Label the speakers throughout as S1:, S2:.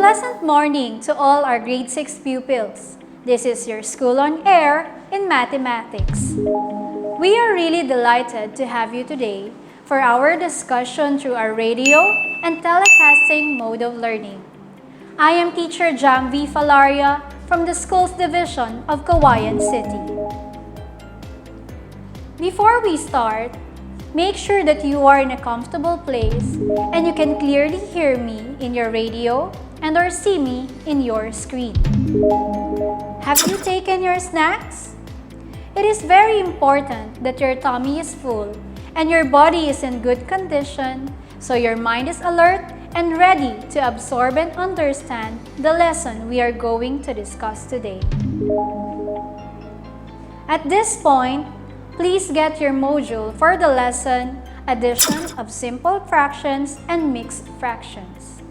S1: pleasant morning to all our grade 6 pupils. This is your School on Air in Mathematics. We are really delighted to have you today for our discussion through our radio and telecasting mode of learning. I am Teacher Jam V. Falaria from the Schools Division of Cauayan City. Before we start, make sure that you are in a comfortable place and you can clearly hear me in your radio and or see me in your screen. Have you taken your snacks? It is very important that your tummy is full and your body is in good condition so your mind is alert and ready to absorb and understand the lesson we are going to discuss today. At this point, please get your module for the lesson, Addition of Simple Fractions and Mixed Fractions.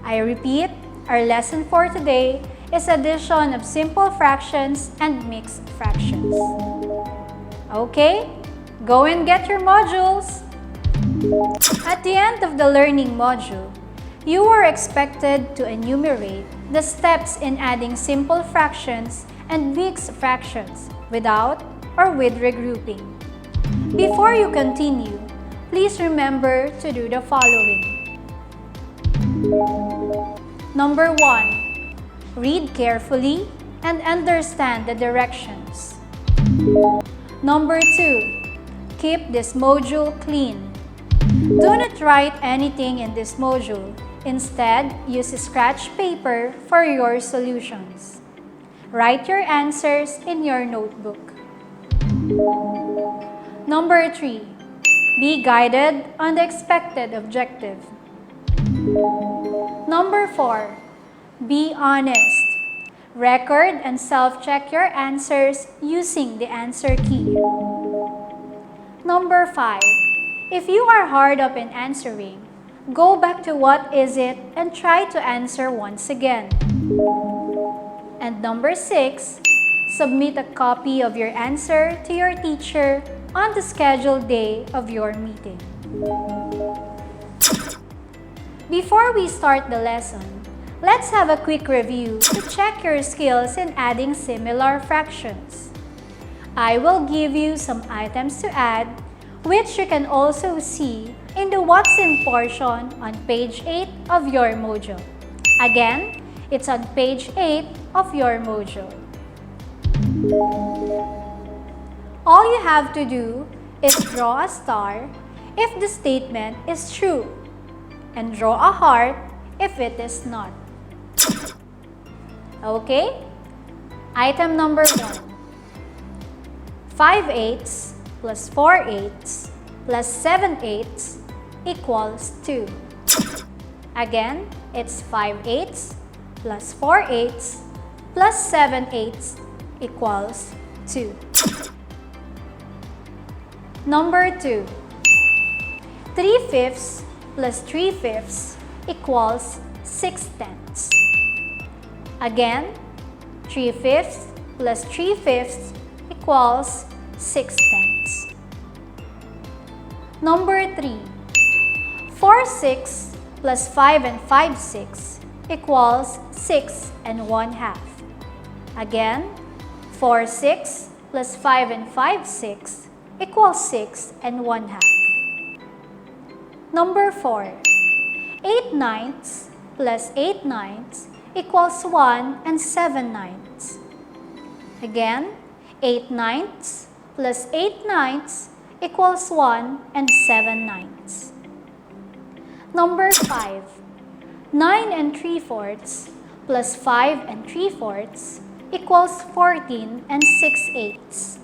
S1: I repeat, our lesson for today is Addition of Simple Fractions and Mixed Fractions. Okay, go and get your modules. At the end of the learning module, you are expected to enumerate the steps in adding simple fractions and mixed fractions without or with regrouping. Before you continue, please remember to do the following. Number 1. Read carefully and understand the directions. Number 2. Keep this module clean. Do not write anything in this module. Instead, use scratch paper for your solutions. Write your answers in your notebook. Number 3. Be guided on the expected objective. Number 4. Be honest. Record and self-check your answers using the answer key. Number 5. If you are hard up in answering, go back to what is it and try to answer once again. And number 6. Submit a copy of your answer to your teacher on the scheduled day of your meeting. Before we start the lesson, let's have a quick review to check your skills in adding similar fractions. I will give you some items to add, which you can also see in the What's In portion on page 8 of your module. Again, it's on page 8 of your module. All you have to do is draw a star if the statement is true and draw a heart if it is not. Okay? Item number 1. 5/8 plus 4/8 plus 7/8 equals 2. Again, it's 5/8 plus 4/8 plus 7/8 equals 2. Number 2. 3/5 plus 3/5 equals 6/10. Again, 3/5 plus 3/5 equals 6/10. Number 3. 4/6 plus 5 5/6 equals 6 1/2. Again, 4/6 plus 5 5/6 equals 6 1/2. Number 4. 8/9 plus 8/9 equals 1 7/9. Again, 8/9 plus 8/9 equals 1 7/9. Number 5. 9 3/4 plus 5 3/4 equals 14 6/8.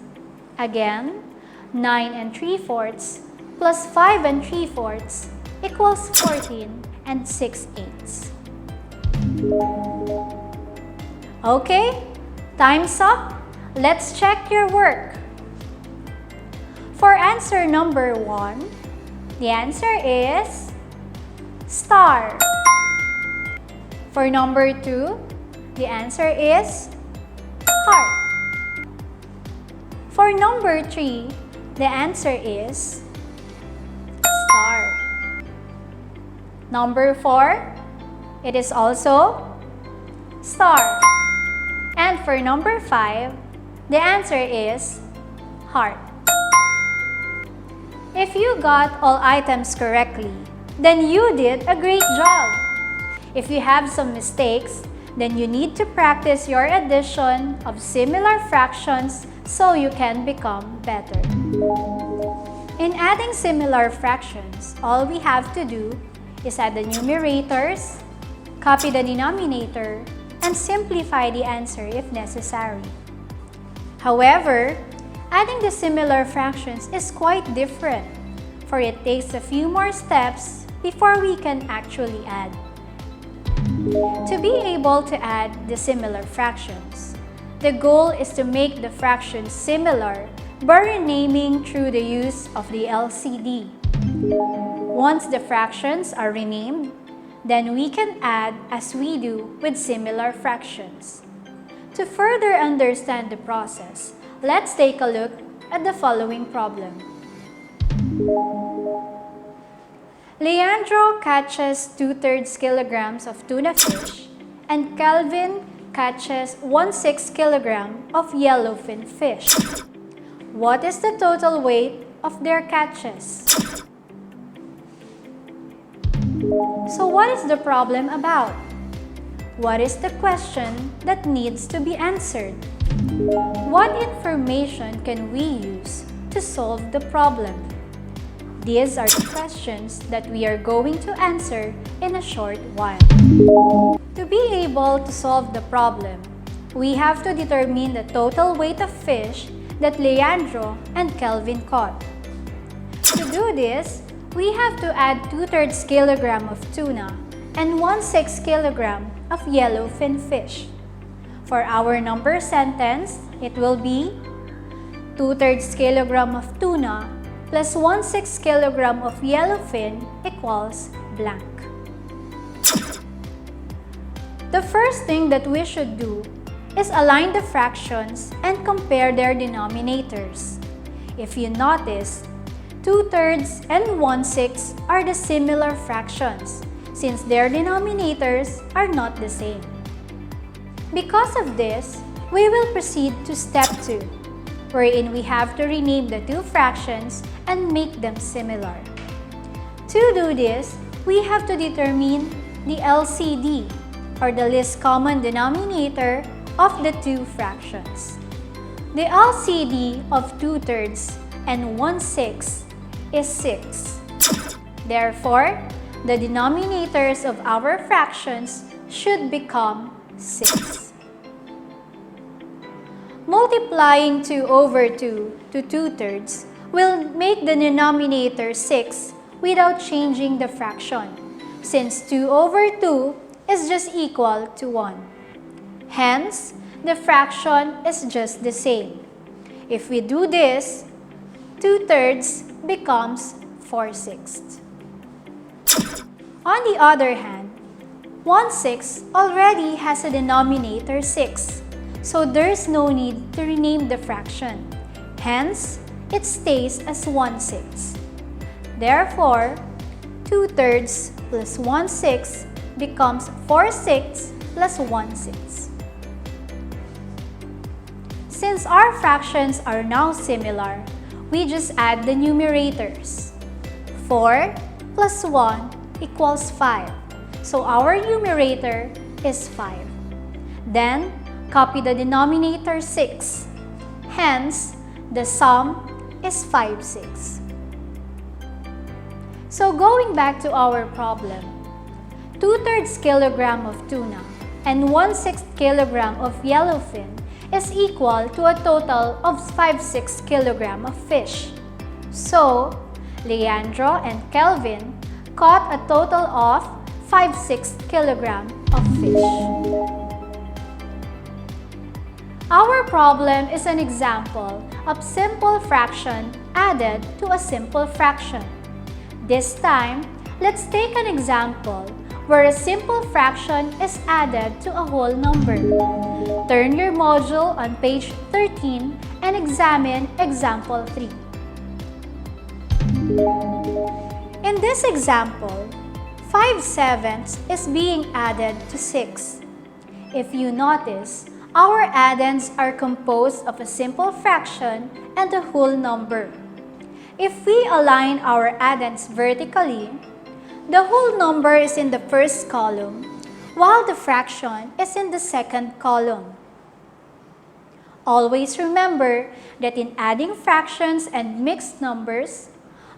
S1: Again, 9 3/4 plus 5 3/4 equals 14 6/8. Okay, time's up. Let's check your work. For answer number 1, the answer is star. For number 2, the answer is heart. For number 3, the answer is star. Number 4, it is also star. And for number 5, the answer is heart. If you got all items correctly, then you did a great job. If you have some mistakes, then you need to practice your addition of similar fractions so you can become better. In adding similar fractions, all we have to do is add the numerators, copy the denominator, and simplify the answer if necessary. However, adding the similar fractions is quite different, for it takes a few more steps before we can actually add. To be able to add the similar fractions, the goal is to make the fractions similar by renaming through the use of the LCD. Once the fractions are renamed, then we can add as we do with similar fractions. To further understand the process, let's take a look at the following problem. Leandro catches 2/3 kilograms of tuna fish and Kelvin catches 1/6 kilogram of yellowfin fish. What is the total weight of their catches? So what is the problem about? What is the question that needs to be answered? What information can we use to solve the problem? These are the questions that we are going to answer in a short while. To be able to solve the problem, we have to determine the total weight of fish that Leandro and Kelvin caught. To do this, we have to add 2/3 kilogram of tuna and 1/6 kilogram of yellowfin fish. For our number sentence, it will be 2/3 kilogram of tuna plus 1/6 kilogram of yellowfin equals blank. The first thing that we should do is align the fractions and compare their denominators. If you notice, 2/3 and 1/6 are the similar fractions since their denominators are not the same. Because of this, we will proceed to step 2, wherein we have to rename the two fractions and make them similar. To do this, we have to determine the LCD, or the least common denominator, of the two fractions. The LCD of 2/3 and 1/6 is 6. Therefore, the denominators of our fractions should become 6. Multiplying 2 over 2 to 2/3 will make the denominator 6 without changing the fraction, since 2 over 2 is just equal to 1. Hence, the fraction is just the same. If we do this, 2/3 becomes 4/6. On the other hand, 1/6 already has a denominator 6, so there's no need to rename the fraction. Hence, it stays as 1/6. Therefore, 2/3 plus 1/6 becomes 4/6 plus 1/6. Since our fractions are now similar, we just add the numerators. 4 plus 1 equals 5. So our numerator is 5. Then, copy the denominator 6. Hence, the sum is 5/6. So going back to our problem, 2/3 kilogram of tuna and 1/6 kilogram of yellowfin is equal to a total of 5/6 kilogram of fish. So, Leandro and Kelvin caught a total of 5/6 kilogram of fish. Our problem is an example of simple fraction added to a simple fraction. This time, let's take an example where a simple fraction is added to a whole number. Turn your module on page 13 and examine example 3. In this example, 5/7 is being added to 6. If you notice, our addends are composed of a simple fraction and a whole number. If we align our addends vertically, the whole number is in the first column, while the fraction is in the second column. Always remember that in adding fractions and mixed numbers,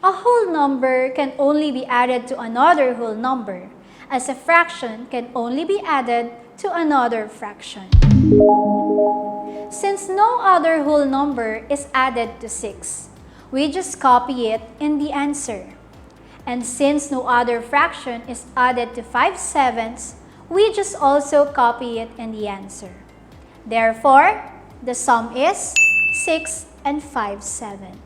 S1: a whole number can only be added to another whole number, as a fraction can only be added to another fraction. Since no other whole number is added to 6, we just copy it in the answer. And since no other fraction is added to 5/7, we just also copy it in the answer. Therefore, the sum is 6 and 5/7.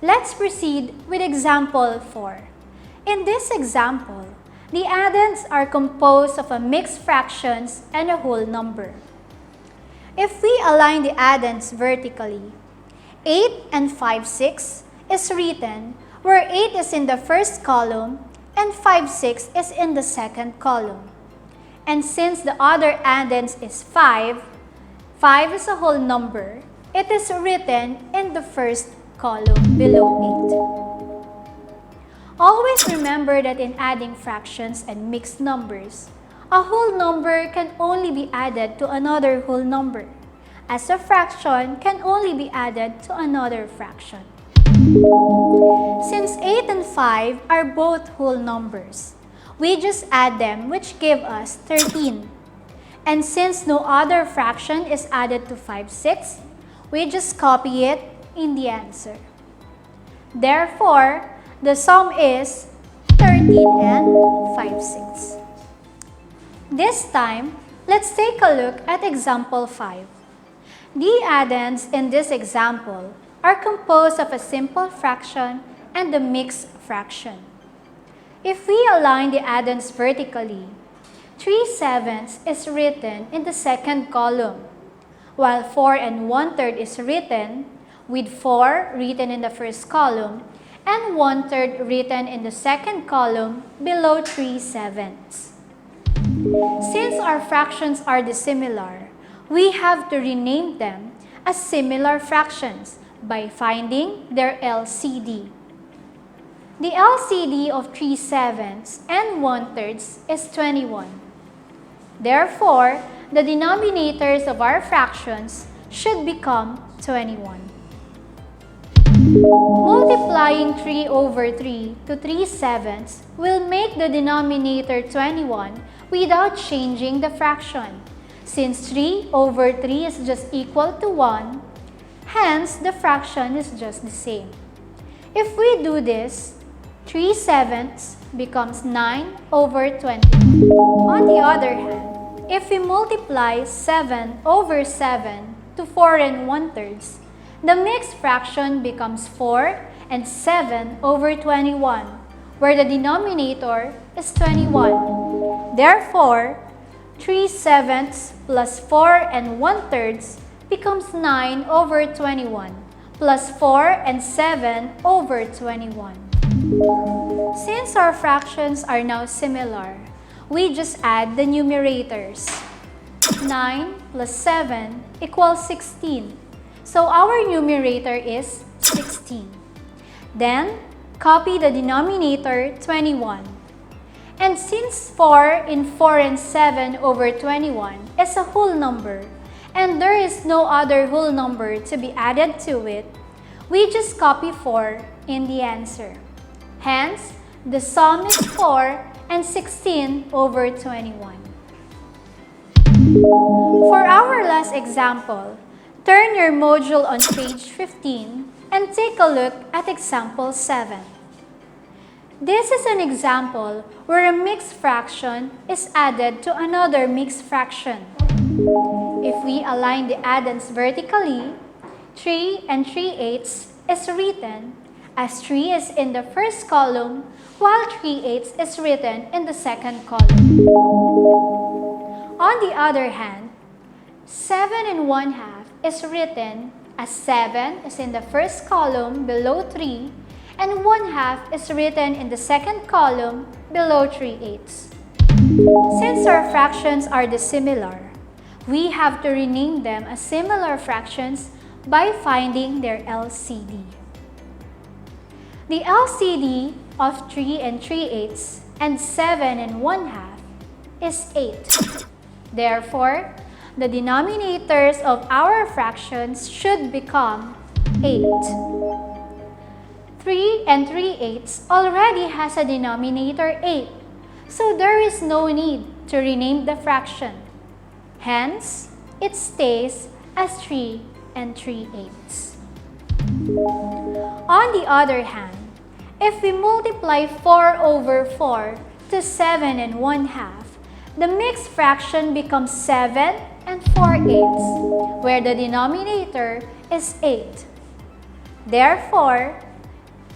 S1: Let's proceed with example 4. In this example, the addends are composed of a mixed fractions and a whole number. If we align the addends vertically, 8 and 5/6 is written where 8 is in the first column and 5/6 is in the second column. And since the other addends is 5 is a whole number, it is written in the first column below 8. Always remember that in adding fractions and mixed numbers, a whole number can only be added to another whole number, as a fraction can only be added to another fraction. Since 8 and 5 are both whole numbers, we just add them, which give us 13. And since no other fraction is added to 5/6, we just copy it in the answer. Therefore, the sum is 13 and 5/6. This time, let's take a look at example 5. The addends in this example are composed of a simple fraction and a mixed fraction. If we align the addends vertically, 3/7 is written in the second column, while 4 and 1/3 is written with 4 written in the first column and 1/3 written in the second column below 3/7. Since our fractions are dissimilar, we have to rename them as similar fractions by finding their LCD. The LCD of 3/7 and 1/3 is 21. Therefore, the denominators of our fractions should become 21. Multiplying 3 over 3 to 3/7 will make the denominator 21 without changing the fraction. Since 3 over 3 is just equal to 1, hence the fraction is just the same. If we do this, 3/7 becomes 9 over 20. On the other hand, if we multiply 7 over 7 to 4 and 1/3, the mixed fraction becomes 4 and 7 over 21, where the denominator is 21. Therefore, 3/7 plus 4 and 1/3 becomes 9 over 21, plus 4 and 7 over 21. Since our fractions are now similar, we just add the numerators. 9 plus 7 equals 16. So our numerator is 16. Then, copy the denominator 21. And since 4 in 4 and 7 over 21 is a whole number, and there is no other whole number to be added to it, we just copy 4 in the answer. Hence, the sum is 4 and 16 over 21. For our last example, turn your module on page 15 and take a look at example 7. This is an example where a mixed fraction is added to another mixed fraction. If we align the addends vertically, 3 and 3/8 is written as 3 is in the first column while 3/8 is written in the second column. On the other hand, 7 and 1/2 is written as 7 is in the first column below 3 and 1/2 is written in the second column below 3/8. Since our fractions are dissimilar, we have to rename them as similar fractions by finding their LCD. The LCD of 3 3/8 and 7 1/2 is 8. Therefore, the denominators of our fractions should become 8. 3 3/8 already has a denominator 8, so there is no need to rename the fraction. Hence, it stays as 3 3/8. On the other hand, if we multiply 4 over 4 to 7 1/2, the mixed fraction becomes 7 4/8, where the denominator is 8. Therefore,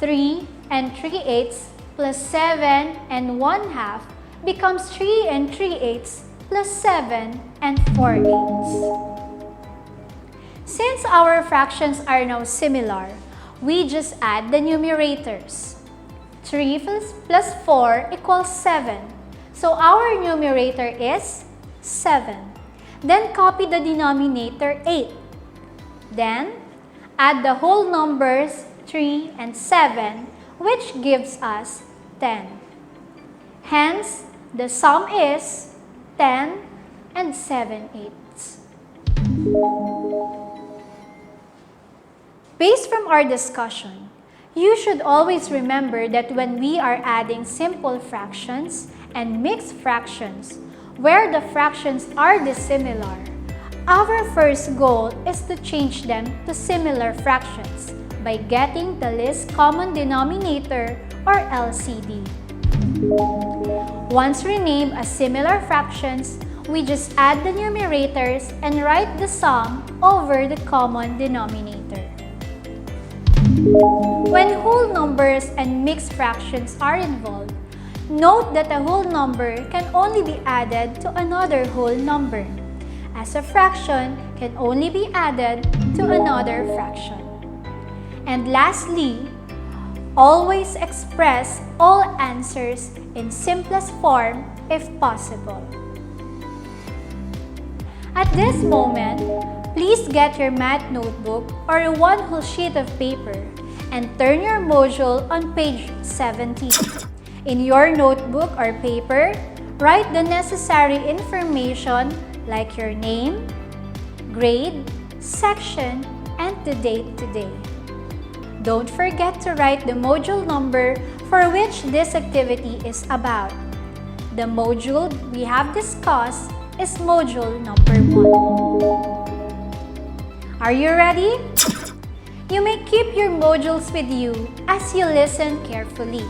S1: 3 3/8 plus 7 1/2 becomes 3 3/8 plus 7 4/8. Since our fractions are now similar, we just add the numerators. 3 plus 4 equals 7. So our numerator is 7. Then copy the denominator 8. Then add the whole numbers 3 and 7, which gives us 10. Hence, the sum is 10 7/8. Based from our discussion, you should always remember that when we are adding simple fractions and mixed fractions, where the fractions are dissimilar, our first goal is to change them to similar fractions by getting the least common denominator or LCD. Once renamed as similar fractions, we just add the numerators and write the sum over the common denominator. When whole numbers and mixed fractions are involved, note that a whole number can only be added to another whole number, as a fraction can only be added to another fraction. And lastly, always express all answers in simplest form if possible. At this moment, please get your math notebook or one whole sheet of paper and turn your module on page 17. In your notebook or paper, write the necessary information like your name, grade, section, and the date today. Don't forget to write the module number for which this activity is about. The module we have discussed is module number 1. Are you ready? You may keep your modules with you as you listen carefully.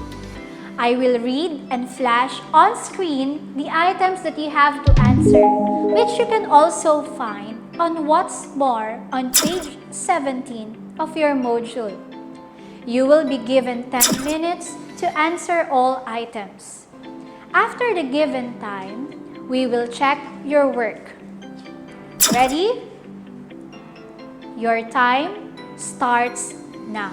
S1: I will read and flash on screen the items that you have to answer, which you can also find on What's More on page 17 of your module. You will be given 10 minutes to answer all items. After the given time, we will check your work. Ready? Your time starts now.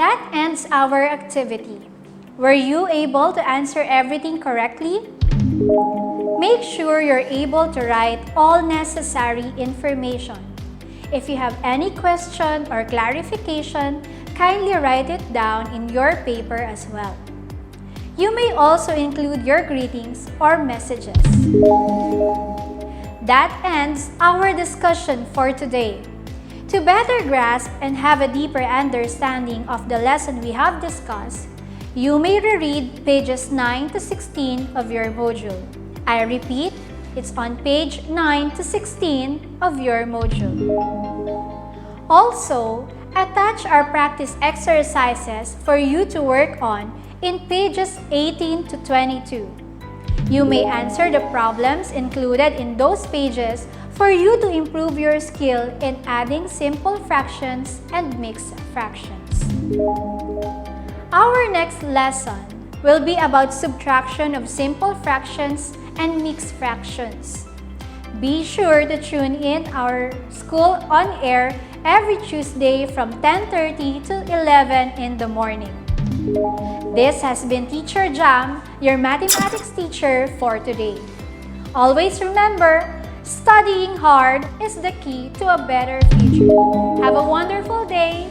S1: That ends our activity. Were you able to answer everything correctly? Make sure you're able to write all necessary information. If you have any question or clarification, kindly write it down in your paper as well. You may also include your greetings or messages. That ends our discussion for today. To better grasp and have a deeper understanding of the lesson we have discussed, you may reread pages 9 to 16 of your module. I repeat, it's on page 9 to 16 of your module. Also, attach our practice exercises for you to work on in pages 18 to 22. You may answer the problems included in those pages for you to improve your skill in adding simple fractions and mixed fractions. Our next lesson will be about subtraction of simple fractions and mixed fractions. Be sure to tune in our school on air every Tuesday from 10:30 to 11 in the morning. This has been Teacher Jam, your mathematics teacher for today. Always remember, studying hard is the key to a better future. Have a wonderful day!